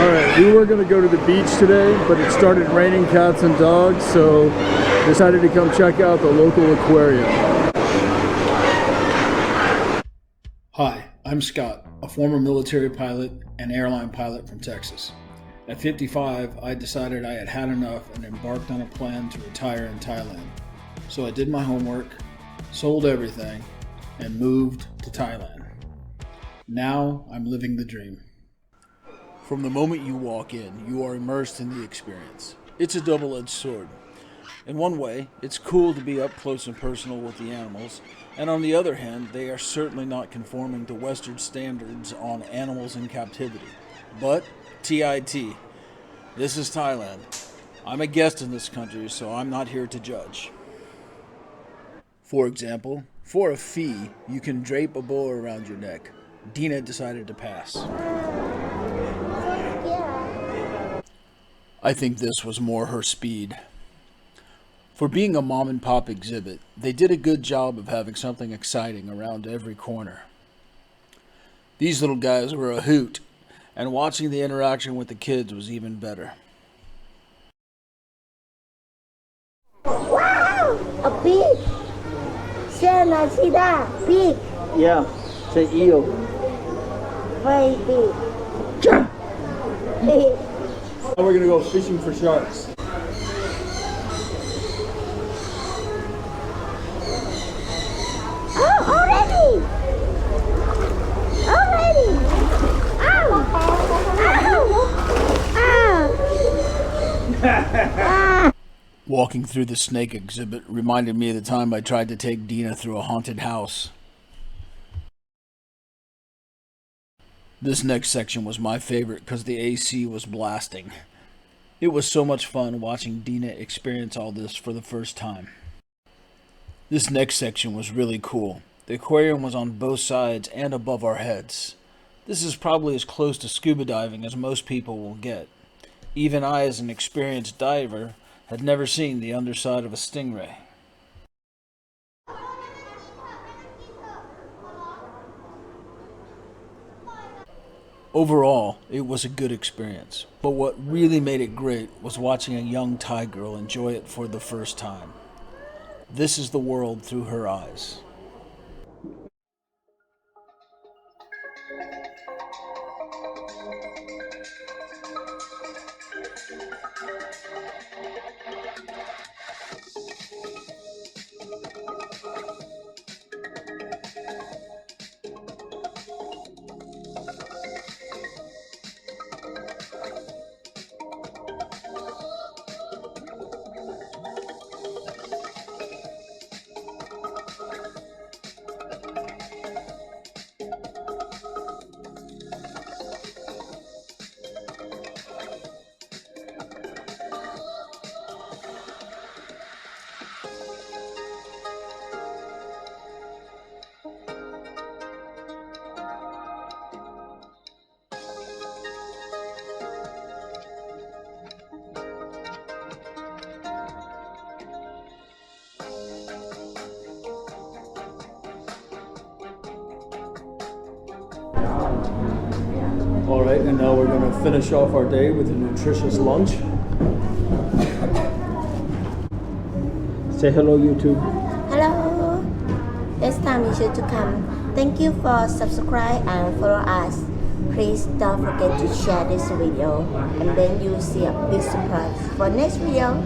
Alright, we were going to go to the beach today, but it started raining cats and dogs, so decided to come check out the local aquarium. Hi, I'm Scott, a former military pilot and airline pilot from Texas. At 55, I decided I had had enough and embarked on a plan to retire in Thailand. So I did my homework, sold everything, and moved to Thailand. Now I'm living the dream. From the moment you walk in, you are immersed in the experience. It's a double-edged sword. In one way, it's cool to be up close and personal with the animals, and on the other hand, they are certainly not conforming to Western standards on animals in captivity. But, TIT, this is Thailand. I'm a guest in this country, so I'm not here to judge. For example, for a fee, you can drape a boa around your neck. Dina decided to pass. I think this was more her speed. For being a mom and pop exhibit, they did a good job of having something exciting around every corner. These little guys were a hoot, and watching the interaction with the kids was even better. Wow! A pig! Shana, see that? Pig! Yeah, it's an eel. Very big. Now we're gonna go fishing for sharks. Oh, already! Already! Ow! Ow! Ow! Walking through the snake exhibit reminded me of the time I tried to take Dina through a haunted house. This next section was my favorite because the AC was blasting. It was so much fun watching Dina experience all this for the first time. This next section was really cool. The aquarium was on both sides and above our heads. This is probably as close to scuba diving as most people will get. Even I, as an experienced diver, had never seen the underside of a stingray. Overall, it was a good experience, but what really made it great was watching a young Thai girl enjoy it for the first time. This is the world through her eyes. Alright, and now we're going to finish off our day with a nutritious lunch. Say hello, YouTube. Hello! Next time you should to come. Thank you for subscribe and follow us. Please don't forget to share this video, and then you'll see a big surprise for next video.